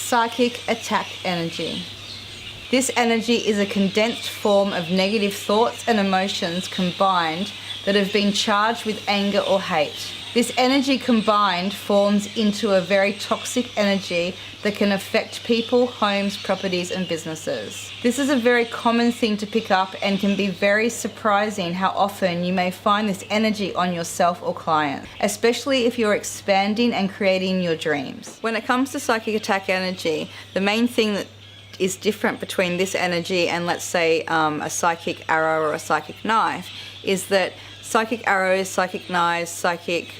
psychic attack energy. This energy is a condensed form of negative thoughts and emotions combined that have been charged with anger or hate. This energy combined forms into a very toxic energy that can affect people, homes, properties, and businesses. This is a very common thing to pick up and can be very surprising how often you may find this energy on yourself or clients, especially if you're expanding and creating your dreams. When it comes to psychic attack energy, the main thing that is different between this energy and, let's say, a psychic arrow or a psychic knife is that psychic arrows, psychic knives, psychic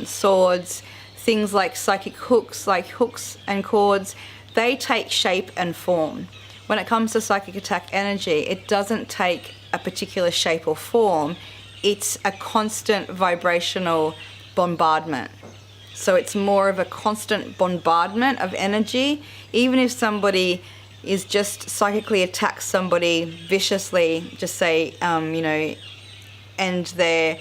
swords, things like psychic hooks, like hooks and cords, they take shape and form. When it comes to psychic attack energy, it doesn't take a particular shape or form. It's a constant vibrational bombardment. So it's more of a constant bombardment of energy. Even if somebody is just psychically attacks somebody viciously, just say, and they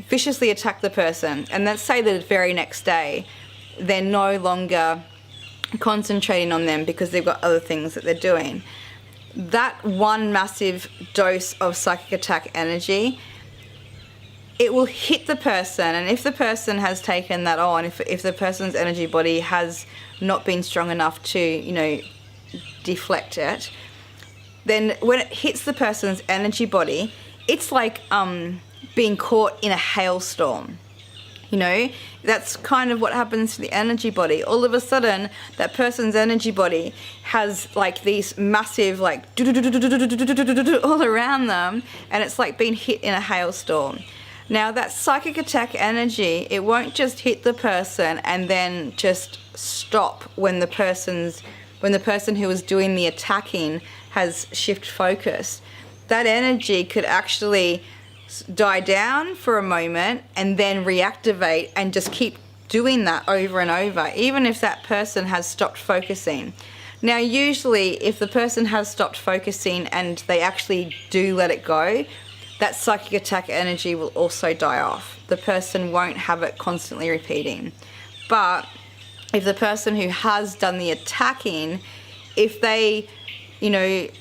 viciously attack the person, and let's say that the very next day they're no longer concentrating on them because they've got other things that they're doing. That one massive dose of psychic attack energy, it will hit the person, and if the person has taken that on, if the person's energy body has not been strong enough to, deflect it, then when it hits the person's energy body, it's like being caught in a hailstorm. That's kind of what happens to the energy body. All of a sudden, that person's energy body has like these massive like all around them, and it's like being hit in a hailstorm. Now that psychic attack energy, it won't just hit the person and then just stop when the person who was doing the attacking has shift focus. That energy could actually die down for a moment and then reactivate and just keep doing that over and over, even if that person has stopped focusing. Now usually if the person has stopped focusing and they actually do let it go, that psychic attack energy will also die off. The person won't have it constantly repeating. But if the person who has done the attacking, if they,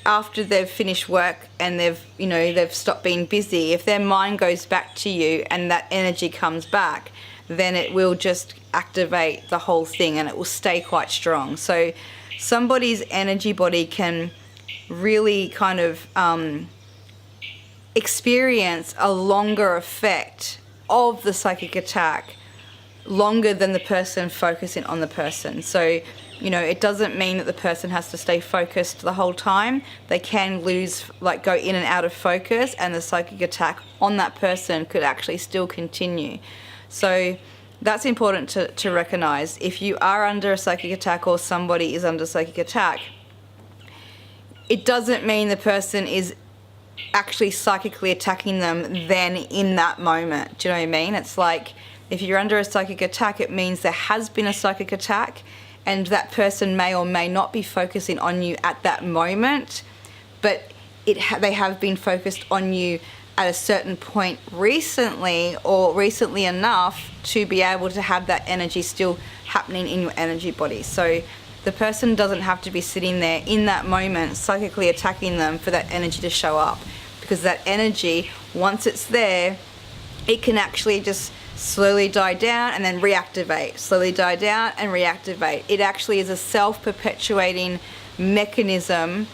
after they've finished work and they've stopped being busy, if their mind goes back to you and that energy comes back, then it will just activate the whole thing and it will stay quite strong. So somebody's energy body can really kind of experience a longer effect of the psychic attack longer than the person focusing on the person. So, it doesn't mean that the person has to stay focused the whole time. They can go in and out of focus, and the psychic attack on that person could actually still continue. So that's important to recognize. If you are under a psychic attack or somebody is under psychic attack, it doesn't mean the person is actually psychically attacking them then in that moment. Do you know what I mean? It's like if you're under a psychic attack, it means there has been a psychic attack and that person may or may not be focusing on you at that moment, but they have been focused on you at a certain point recently or recently enough to be able to have that energy still happening in your energy body. So the person doesn't have to be sitting there in that moment psychically attacking them for that energy to show up, because that energy, once it's there, it can actually just slowly die down and then reactivate, slowly die down and reactivate. It actually is a self-perpetuating mechanism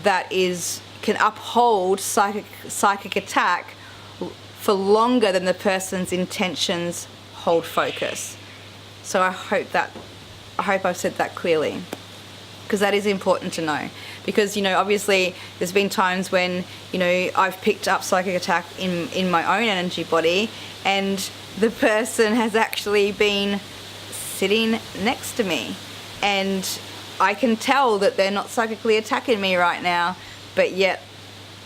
that can uphold psychic attack for longer than the person's intentions hold focus. So I hope I've said that clearly, because that is important to know. Because obviously there's been times when I've picked up psychic attack in my own energy body, and the person has actually been sitting next to me, and I can tell that they're not psychically attacking me right now, but yet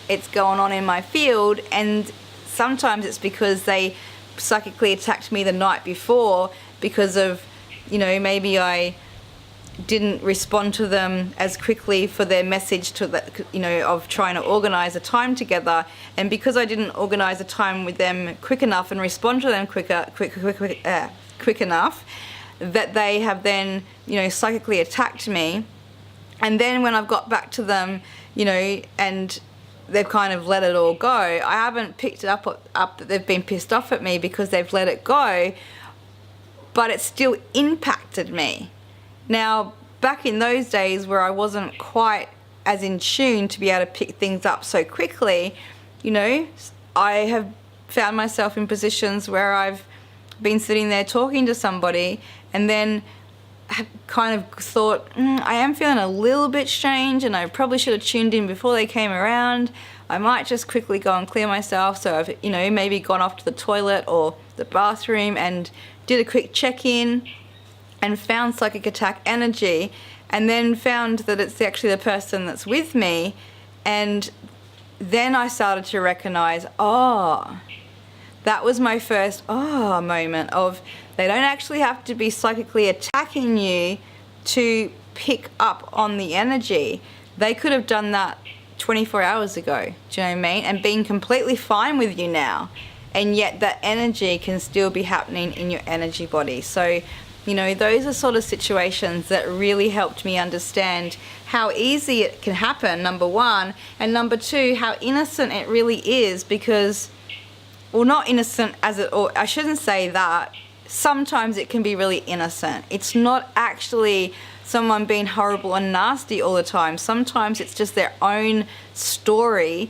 it's going on in my field. And sometimes it's because they psychically attacked me the night before because of maybe I didn't respond to them as quickly for their message of trying to organize a time together, and because I didn't organize a time with them quick enough and respond to them quick enough, that they have then, you know, psychically attacked me. And then when I've got back to them, you know, and they've kind of let it all go, I haven't picked it up that they've been pissed off at me because they've let it go, but it still impacted me. Now, back in those days where I wasn't quite as in tune to be able to pick things up so quickly, you know, I have found myself in positions where I've been sitting there talking to somebody and then have kind of thought, I am feeling a little bit strange and I probably should have tuned in before they came around. I might just quickly go and clear myself. So I've, you know, maybe gone off to the toilet or the bathroom and did a quick check-in and found psychic attack energy, and then found that it's actually the person that's with me. And then I started to recognize, oh, that was my first moment of, they don't actually have to be psychically attacking you to pick up on the energy. They could have done that 24 hours ago, do you know what I mean? And being completely fine with you now. And yet that energy can still be happening in your energy body. So, you know, those are sort of situations that really helped me understand how easy it can happen, number one. And number two, how innocent it really is, because, well, not innocent as it, or I shouldn't say that. Sometimes it can be really innocent. It's not actually someone being horrible and nasty all the time. Sometimes it's just their own story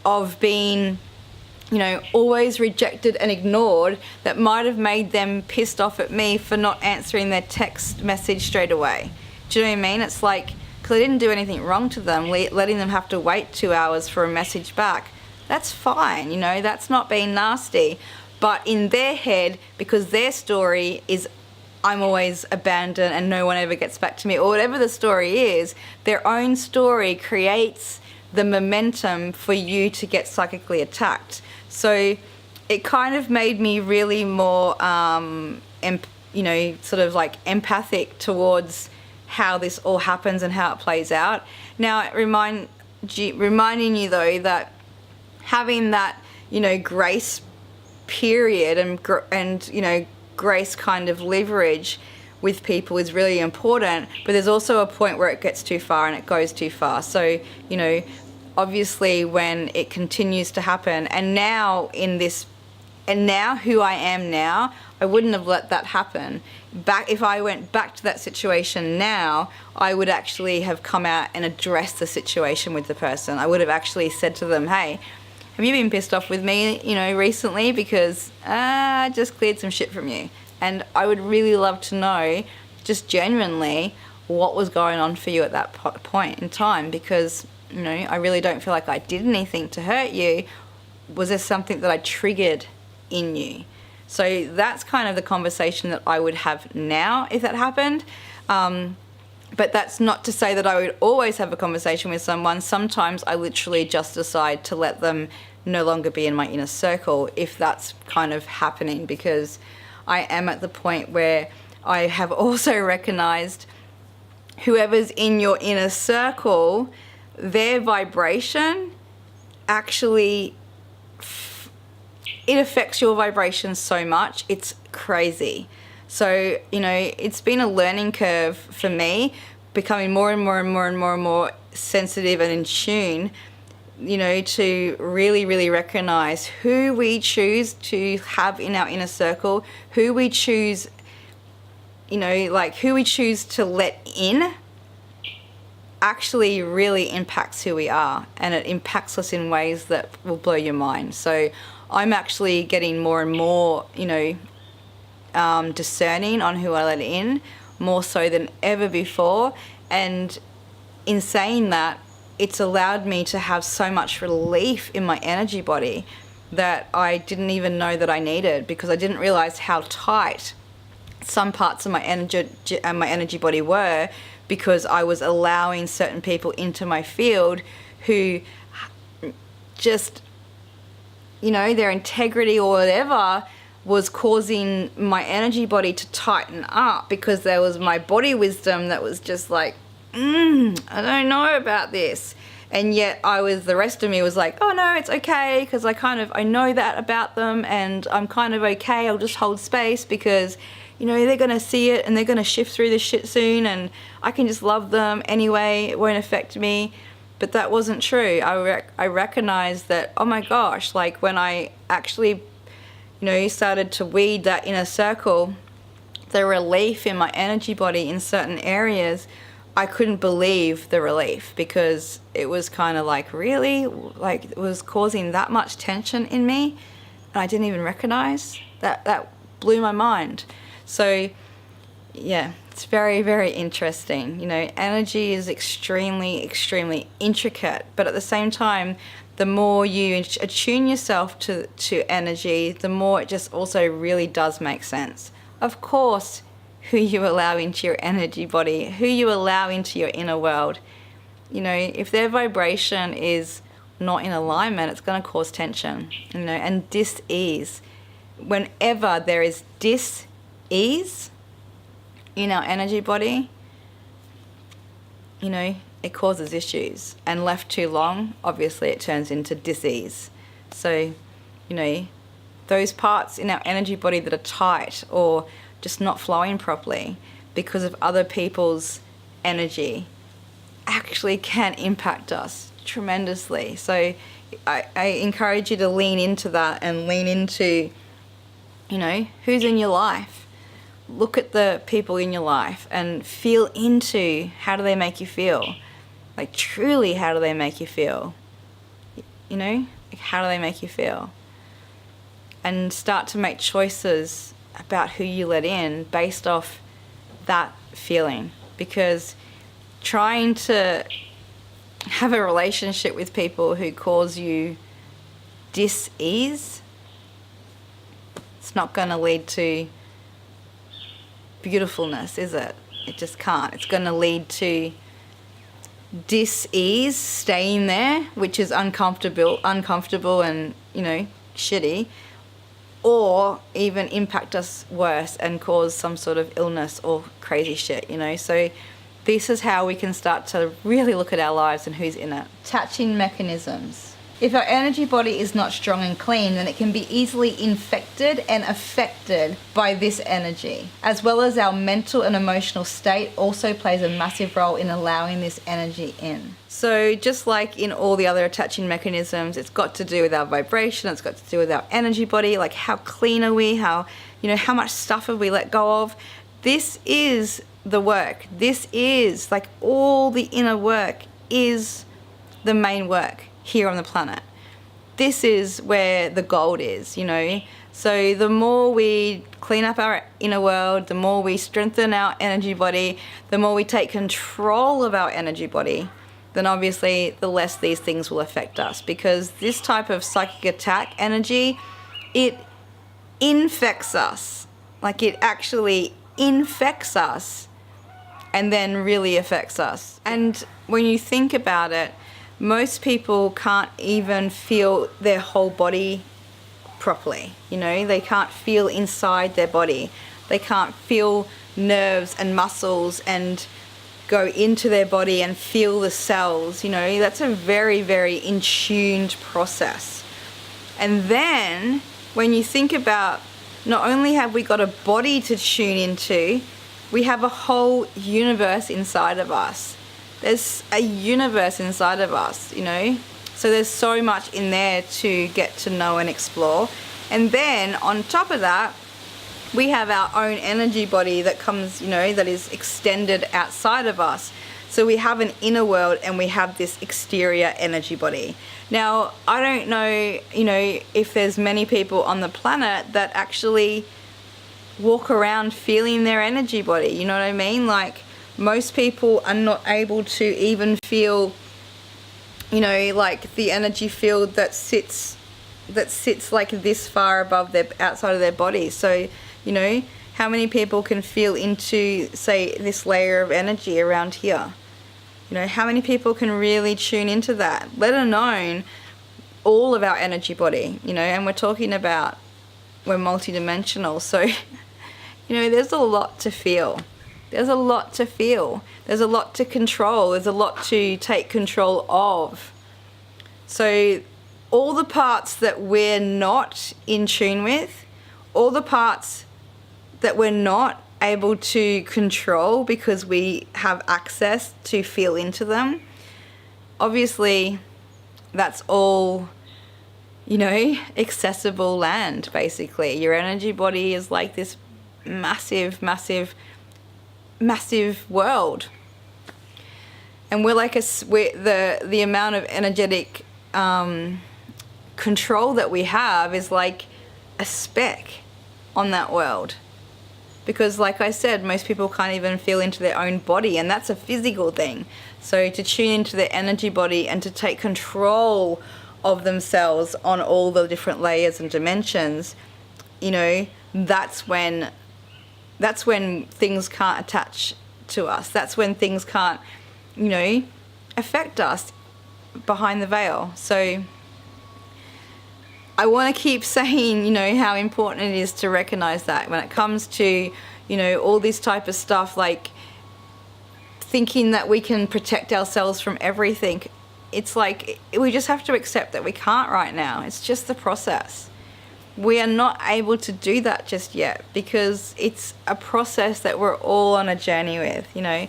of being, you know, always rejected and ignored that might have made them pissed off at me for not answering their text message straight away. Do you know what I mean? It's like, because I didn't do anything wrong to them, letting them have to wait 2 hours for a message back. That's fine, you know, that's not being nasty. But in their head, because their story is, I'm always abandoned and no one ever gets back to me, or whatever the story is, their own story creates the momentum for you to get psychically attacked. So it kind of made me really more, you know, sort of like empathic towards how this all happens and how it plays out. Now, reminding you though that having that, you know, grace period and you know, grace kind of leverage with people is really important, but there's also a point where it gets too far and it goes too far. So, you know, obviously when it continues to happen, and now who I am now, I wouldn't have let that happen. If I went back to that situation now, I would actually have come out and addressed the situation with the person. I would have actually said to them, hey, have you been pissed off with me, you know, recently? Because I just cleared some shit from you. And I would really love to know, just genuinely, what was going on for you at that point in time, because, you know, I really don't feel like I did anything to hurt you. Was there something that I triggered in you? So that's kind of the conversation that I would have now if that happened. But that's not to say that I would always have a conversation with someone. Sometimes I literally just decide to let them no longer be in my inner circle if that's kind of happening, because I am at the point where I have also recognized whoever's in your inner circle, their vibration actually, it affects your vibration so much. It's crazy. So, you know, it's been a learning curve for me, becoming more and more and more and more and more sensitive and in tune, you know, to really, really recognize who we choose to have in our inner circle, who we choose, you know, like who we choose to let in actually really impacts who we are, and it impacts us in ways that will blow your mind. So I'm actually getting more and more, you know, discerning on who I let in, more so than ever before. And in saying that, it's allowed me to have so much relief in my energy body that I didn't even know that I needed, because I didn't realize how tight some parts of my energy body were, because I was allowing certain people into my field who just, you know, their integrity or whatever was causing my energy body to tighten up, because there was my body wisdom that was just like, I don't know about this. And yet the rest of me was like, oh no, it's okay, because I know that about them and I'm kind of okay. I'll just hold space because, you know, they're going to see it and they're going to shift through this shit soon and I can just love them anyway, it won't affect me. But that wasn't true. I recognized that, oh my gosh, like when I actually, you know, started to weed that inner circle, the relief in my energy body in certain areas, I couldn't believe the relief, because it was kind of like, really? Like it was causing that much tension in me and I didn't even recognize that. That blew my mind. So yeah, it's very, very interesting. You know, energy is extremely, extremely intricate, but at the same time, the more you attune yourself to energy, the more it just also really does make sense. Of course, who you allow into your energy body, who you allow into your inner world, you know, if their vibration is not in alignment, it's going to cause tension, you know, and dis-ease. Whenever there is dis-ease in our energy body, you know, it causes issues, and left too long, obviously it turns into dis-ease. So, you know, those parts in our energy body that are tight or just not flowing properly because of other people's energy actually can impact us tremendously. So I encourage you to lean into that and lean into, you know, who's in your life. Look at the people in your life and feel into, how do they make you feel? Like truly, how do they make you feel? You know, like how do they make you feel? And start to make choices about who you let in based off that feeling. Because trying to have a relationship with people who cause you dis-ease, it's not going to lead to beautifulness, is it? It just can't. It's going to lead to dis-ease, staying there, which is uncomfortable and, you know, shitty, or even impact us worse and cause some sort of illness or crazy shit, you know. So this is how we can start to really look at our lives and who's in it. Attaching mechanisms. If our energy body is not strong and clean, then it can be easily infected and affected by this energy, as well as our mental and emotional state also plays a massive role in allowing this energy in. So just like in all the other attaching mechanisms, it's got to do with our vibration, it's got to do with our energy body, like how clean are we, how, you know, how much stuff have we let go of. This is the work. This is like all the inner work is the main work here on the planet. This is where the gold is, you know. So the more we clean up our inner world, the more we strengthen our energy body, the more we take control of our energy body, then obviously the less these things will affect us. Because this type of psychic attack energy, it infects us. Like it actually infects us and then really affects us. And when you think about it, most people can't even feel their whole body properly. You know, they can't feel inside their body. They can't feel nerves and muscles and go into their body and feel the cells. You know, that's a very, very in-tuned process. And then when you think about, not only have we got a body to tune into, we have a whole universe inside of us. There's a universe inside of us, you know. So there's so much in there to get to know and explore. And then on top of that, we have our own energy body that comes, you know, that is extended outside of us. So we have an inner world and we have this exterior energy body. Now, I don't know, you know, if there's many people on the planet that actually walk around feeling their energy body, you know what I mean? Like, most people are not able to even feel, you know, like the energy field that sits like this far above their, outside of their body. So, you know, how many people can feel into, say, this layer of energy around here? You know, how many people can really tune into that, let alone all of our energy body, you know? And we're talking about, we're multidimensional, so, you know, there's a lot to feel. There's a lot to feel. There's a lot to control. There's a lot to take control of. So all the parts that we're not in tune with, all the parts that we're not able to control because we have access to feel into them, obviously that's all, you know, accessible land, basically. Your energy body is like this massive, massive, massive world. And we're like the amount of energetic control that we have is like a speck on that world. Because like I said, most people can't even feel into their own body, and that's a physical thing. So to tune into their energy body and to take control of themselves on all the different layers and dimensions, you know, that's when things can't attach to us. That's when things can't, you know, affect us behind the veil. So I want to keep saying, you know, how important it is to recognize that when it comes to, you know, all this type of stuff, like thinking that we can protect ourselves from everything. It's like we just have to accept that we can't right now. It's just the process. We are not able to do that just yet because it's a process that we're all on a journey with, you know.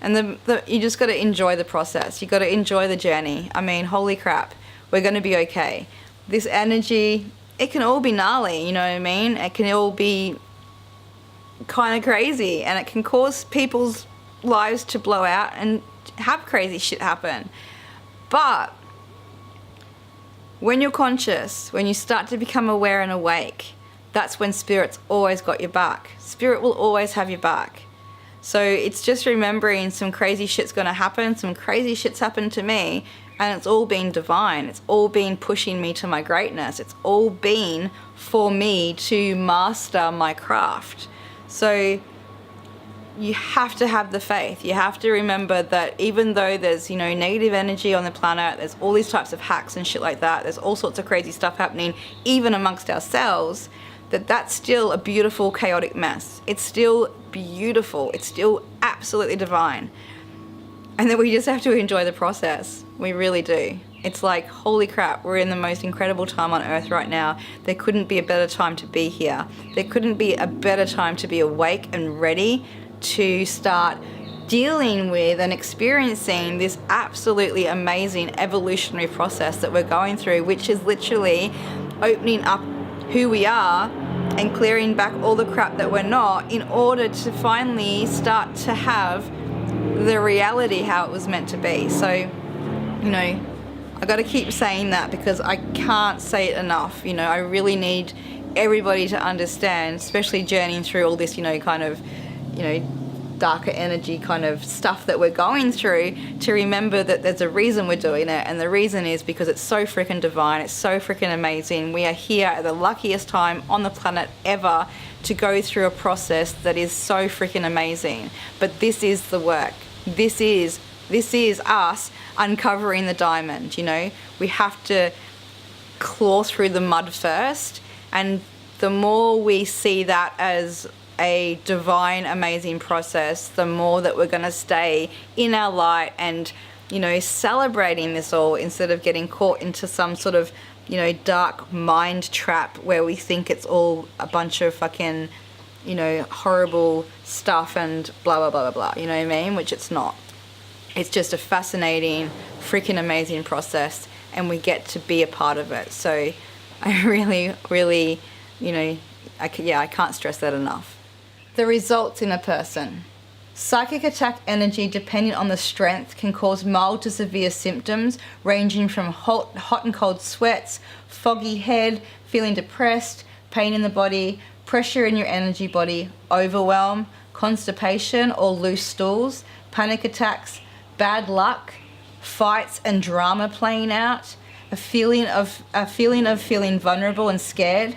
And you just got to enjoy the process. You got to enjoy the journey. I mean, holy crap, we're going to be okay. This energy, it can all be gnarly, you know what I mean? It can all be kind of crazy, and it can cause people's lives to blow out and have crazy shit happen. But when you're conscious, when you start to become aware and awake, that's when Spirit's always got your back. Spirit will always have your back. So it's just remembering some crazy shit's going to happen. Some crazy shit's happened to me, and it's all been divine. It's all been pushing me to my greatness. It's all been for me to master my craft. So you have to have the faith. You have to remember that even though there's, you know, negative energy on the planet, there's all these types of hacks and shit like that, there's all sorts of crazy stuff happening even amongst ourselves, that's still a beautiful, chaotic mess. It's still beautiful. It's still absolutely divine. And then we just have to enjoy the process. We really do. It's like, holy crap, we're in the most incredible time on earth right now. There couldn't be a better time to be here. There couldn't be a better time to be awake and ready to start dealing with and experiencing this absolutely amazing evolutionary process that we're going through, which is literally opening up who we are and clearing back all the crap that we're not, in order to finally start to have the reality how it was meant to be. So, you know, I got to keep saying that because I can't say it enough. You know, I really need everybody to understand, especially journeying through all this, you know, kind of, you know, darker energy kind of stuff that we're going through, to remember that there's a reason we're doing it, and the reason is because it's so freaking divine. It's so freaking amazing. We are here at the luckiest time on the planet ever to go through a process that is so freaking amazing. But this is the work. This is us uncovering the diamond. You know, we have to claw through the mud first, and the more we see that as a divine, amazing process, the more that we're going to stay in our light and, you know, celebrating this all, instead of getting caught into some sort of, you know, dark mind trap where we think it's all a bunch of fucking, you know, horrible stuff and blah, blah, blah, blah, blah, you know what I mean? Which it's not. It's just a fascinating, freaking amazing process, and we get to be a part of it. So I really, really, you know, I can't stress that enough. The results in a person. Psychic attack energy, depending on the strength, can cause mild to severe symptoms ranging from hot and cold sweats, foggy head, feeling depressed, pain in the body, pressure in your energy body, overwhelm, constipation or loose stools, panic attacks, bad luck, fights and drama playing out, a feeling of feeling vulnerable and scared,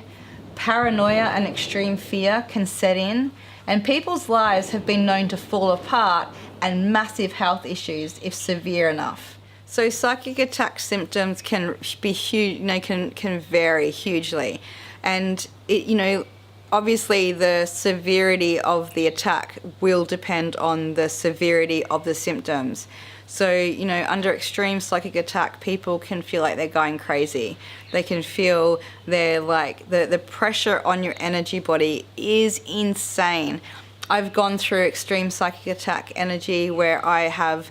paranoia and extreme fear can set in, and people's lives have been known to fall apart, and massive health issues if severe enough. So psychic attack symptoms can be huge, you know, can vary hugely, and it, you know, obviously the severity of the attack will depend on the severity of the symptoms. So, you know, under extreme psychic attack, people can feel like they're going crazy. They can feel they're like, the pressure on your energy body is insane. I've gone through extreme psychic attack energy where I have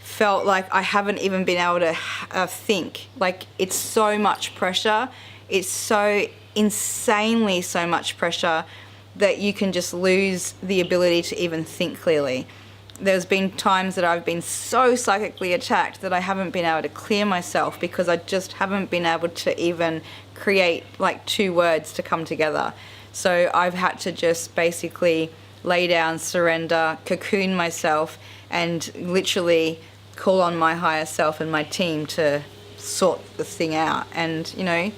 felt like I haven't even been able to think. Like, it's so much pressure. It's so insanely so much pressure that you can just lose the ability to even think clearly. There's been times that I've been so psychically attacked that I haven't been able to clear myself because I just haven't been able to even create like 2 words to come together. So I've had to just basically lay down, surrender, cocoon myself, and literally call on my higher self and my team to sort the thing out. And, you know,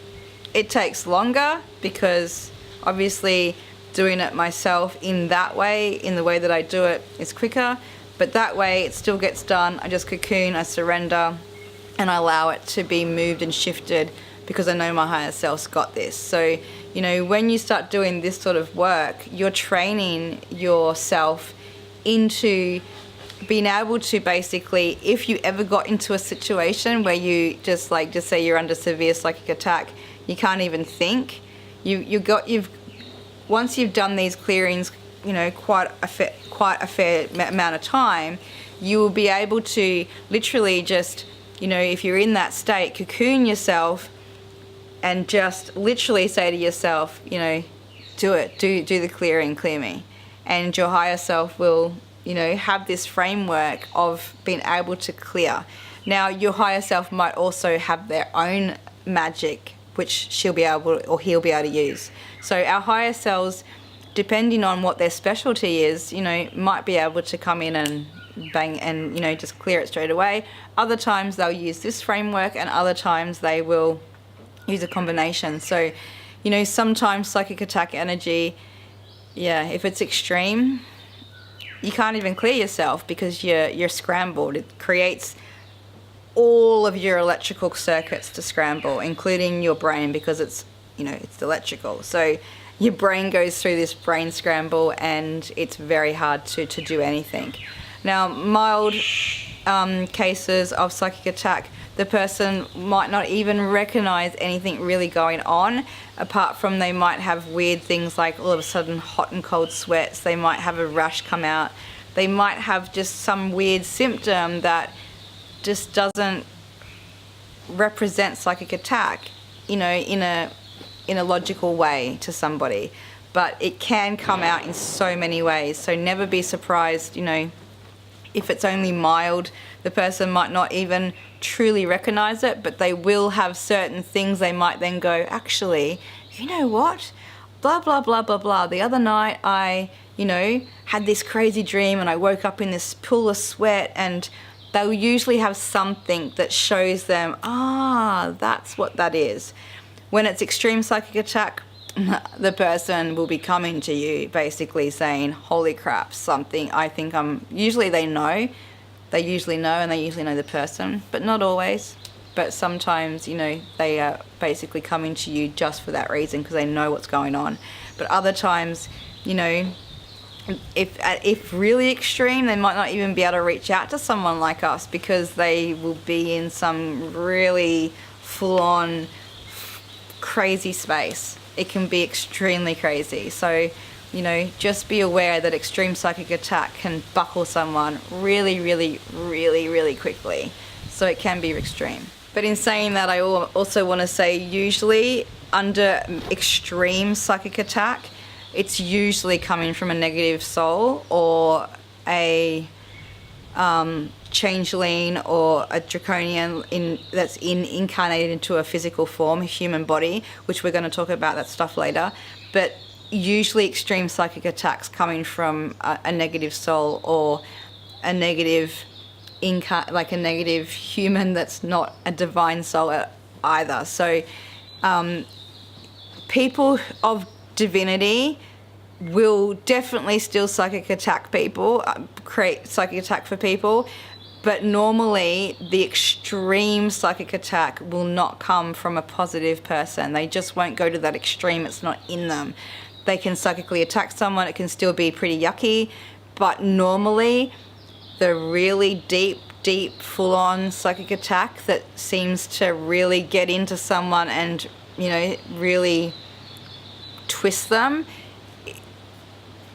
it takes longer because obviously doing it myself in that way, in the way that I do it, is quicker. But that way it still gets done. I just cocoon, I surrender, and I allow it to be moved and shifted because I know my higher self's got this. So, you know, when you start doing this sort of work, you're training yourself into being able to basically, if you ever got into a situation where you just say you're under severe psychic attack, you can't even think. Once you've done these clearings, you know, quite a fair amount of time, you will be able to literally just, you know, if you're in that state, cocoon yourself and just literally say to yourself, you know, do it, do the clearing, clear me. And your higher self will, you know, have this framework of being able to clear. Now, your higher self might also have their own magic, which she'll be able, or he'll be able to use. So our higher selves, depending on what their specialty is, you know, might be able to come in and bang and, you know, just clear it straight away. Other times they'll use this framework, and other times they will use a combination. So, you know, sometimes psychic attack energy, yeah, if it's extreme, you can't even clear yourself because you're scrambled. It creates all of your electrical circuits to scramble, including your brain, because it's, you know, it's electrical. So your brain goes through this brain scramble and it's very hard to do anything. Now, mild cases of psychic attack, the person might not even recognize anything really going on, apart from they might have weird things like all of a sudden hot and cold sweats. They might have a rash come out. They might have just some weird symptom that just doesn't represent psychic attack, you know, in a logical way to somebody. But it can come out in so many ways. So never be surprised, you know, if it's only mild. The person might not even truly recognize it, but they will have certain things. They might then go, actually, you know what? Blah, blah, blah, blah, blah. The other night I, you know, had this crazy dream and I woke up in this pool of sweat, and they'll usually have something that shows them, that's what that is. When it's extreme psychic attack, the person will be coming to you basically saying, holy crap, something, I think usually they know. They usually know, and they usually know the person, but not always. But sometimes, you know, they are basically coming to you just for that reason because they know what's going on. But other times, you know, if really extreme, they might not even be able to reach out to someone like us because they will be in some really full-on crazy space. It can be extremely crazy. So, you know, just be aware that extreme psychic attack can buckle someone really, really, really, really quickly. So it can be extreme. But in saying that, I also want to say usually under extreme psychic attack, it's usually coming from a negative soul or a changeling or a draconian that's incarnated into a physical form, a human body, which we're going to talk about that stuff later. But usually extreme psychic attacks coming from a negative soul or a negative like a negative human that's not a divine soul either. So people of divinity will definitely still psychic attack people, create psychic attack for people, but normally the extreme psychic attack will not come from a positive person. They just won't go to that extreme. It's not in them. They can psychically attack someone. It can still be pretty yucky, but normally the really deep deep, full-on psychic attack that seems to really get into someone and, you know, really twist them,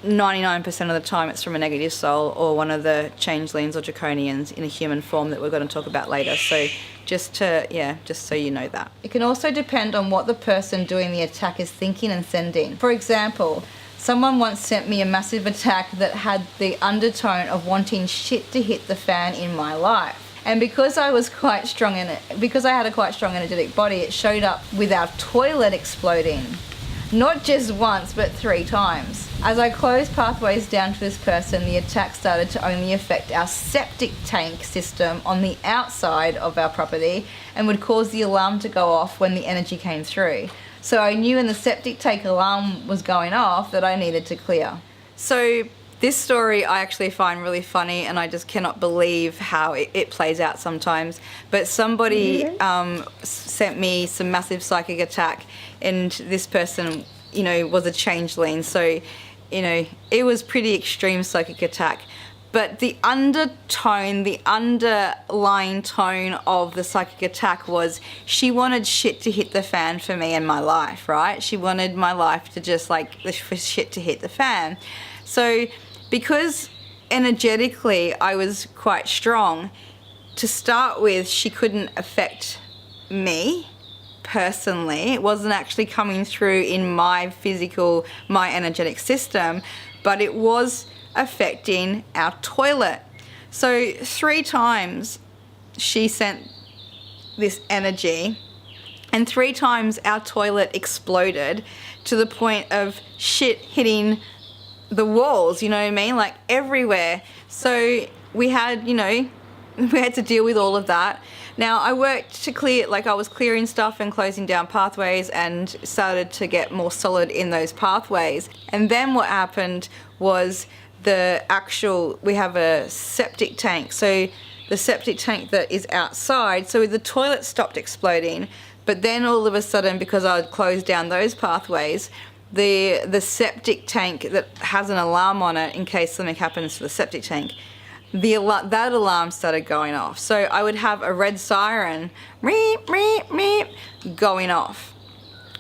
99% of the time it's from a negative soul or one of the changelings or draconians in a human form that we're going to talk about later. So just so you know that. It can also depend on what the person doing the attack is thinking and sending. For example, someone once sent me a massive attack that had the undertone of wanting shit to hit the fan in my life. And because I was quite strong in it, because I had a quite strong energetic body, it showed up with our toilet exploding. Not just once, but 3 times. As I closed pathways down to this person, the attack started to only affect our septic tank system on the outside of our property and would cause the alarm to go off when the energy came through. So I knew when the septic tank alarm was going off that I needed to clear. So this story I actually find really funny, and I just cannot believe how it plays out sometimes. But somebody sent me some massive psychic attack, and this person, you know, was a changeling. So, you know, it was pretty extreme psychic attack. But the undertone, the underlying tone of the psychic attack was she wanted shit to hit the fan for me and my life, right? She wanted my life to just like, for shit to hit the fan. So because energetically I was quite strong, to start with, she couldn't affect me personally. It wasn't actually coming through in my physical, my energetic system, but it was affecting our toilet. So 3 times she sent this energy, and 3 times our toilet exploded to the point of shit hitting the walls, you know what I mean? Like everywhere. So we had, you know, we had to deal with all of that. Now I worked to clear, like I was clearing stuff and closing down pathways and started to get more solid in those pathways. And then what happened was we have a septic tank. So the septic tank that is outside, so the toilet stopped exploding, but then all of a sudden, because I had closed down those pathways, the septic tank that has an alarm on it in case something happens to the septic tank, that alarm started going off. So I would have a red siren, meep, meep, meep, going off.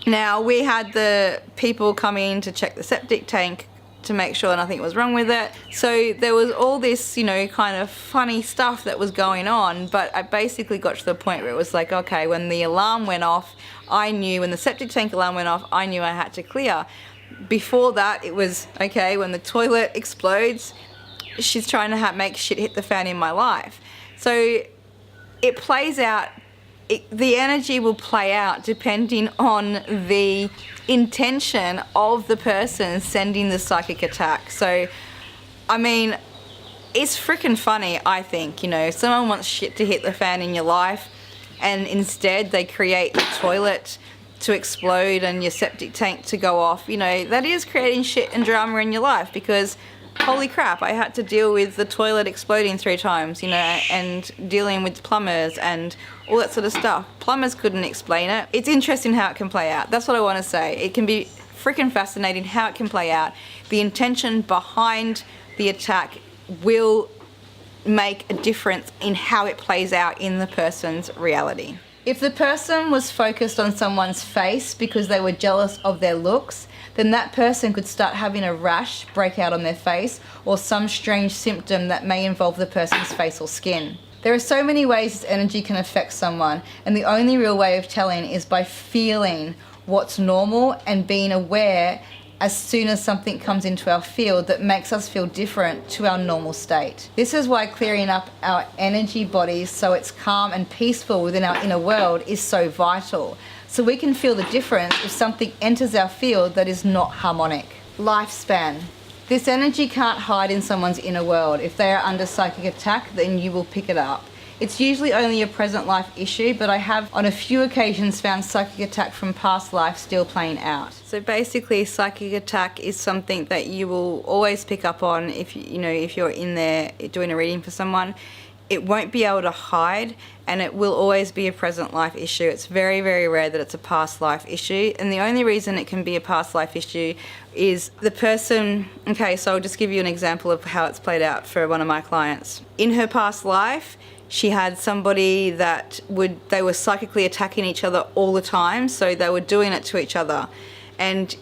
Now we had the people come in to check the septic tank to make sure nothing was wrong with it. So there was all this, you know, kind of funny stuff that was going on, but I basically got to the point where it was like, okay, when the alarm went off, I knew, when the septic tank alarm went off, I knew I had to clear. Before that, it was, okay, when the toilet explodes, she's trying to make shit hit the fan in my life. So it plays out, the energy will play out depending on the intention of the person sending the psychic attack. So, I mean, it's freaking funny, I think, you know, if someone wants shit to hit the fan in your life and instead they create the toilet to explode and your septic tank to go off, you know, that is creating shit and drama in your life, because holy crap, I had to deal with the toilet exploding 3 times, you know, and dealing with plumbers and all that sort of stuff. Plumbers couldn't explain it. It's interesting how it can play out. That's what I want to say. It can be freaking fascinating how it can play out. The intention behind the attack will make a difference in how it plays out in the person's reality. If the person was focused on someone's face because they were jealous of their looks, then that person could start having a rash break out on their face or some strange symptom that may involve the person's face or skin. There are so many ways this energy can affect someone, and the only real way of telling is by feeling what's normal and being aware as soon as something comes into our field that makes us feel different to our normal state. This is why clearing up our energy bodies so it's calm and peaceful within our inner world is so vital, so we can feel the difference if something enters our field that is not harmonic. Lifespan. This energy can't hide in someone's inner world. If they are under psychic attack, then you will pick it up. It's usually only a present life issue, but I have on a few occasions found psychic attack from past life still playing out. So basically, psychic attack is something that you will always pick up on if you're in there doing a reading for someone. It won't be able to hide, and it will always be a present life issue. It's very, very rare that it's a past life issue, and the only reason it can be a past life issue is the person, okay, so I'll just give you an example of how it's played out for one of my clients. In her past life, She had somebody that they were psychically attacking each other all the time, so they were doing it to each other. And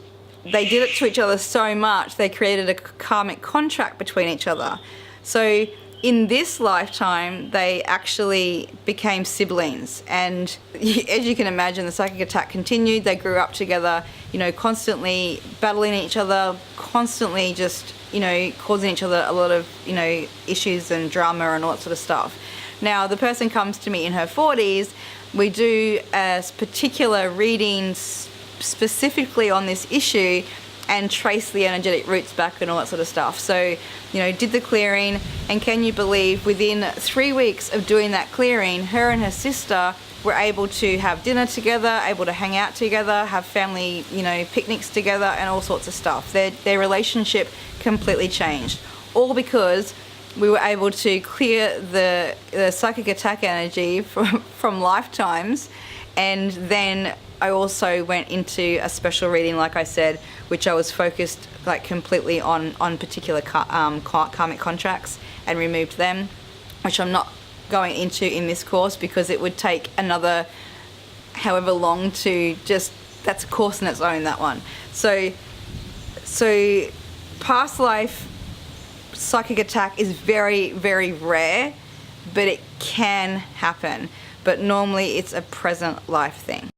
they did it to each other so much, they created a karmic contract between each other. So in this lifetime, they actually became siblings. And as you can imagine, the psychic attack continued. They grew up together, you know, constantly battling each other, constantly just, you know, causing each other a lot of, you know, issues and drama and all that sort of stuff. Now, the person comes to me in her 40s. We do a particular reading specifically on this issue and trace the energetic roots back and all that sort of stuff. So, you know, did the clearing, and can you believe within 3 weeks of doing that clearing, her and her sister were able to have dinner together, able to hang out together, have family, you know, picnics together and all sorts of stuff. Their relationship completely changed. All because we were able to clear the psychic attack energy from lifetimes. And then I also went into a special reading, like I said, which I was focused like completely on particular karmic contracts and removed them, which I'm not going into in this course because it would take another however long to just, that's a course in its own, that one. So past life psychic attack is very, very rare, but it can happen. But normally it's a present life thing.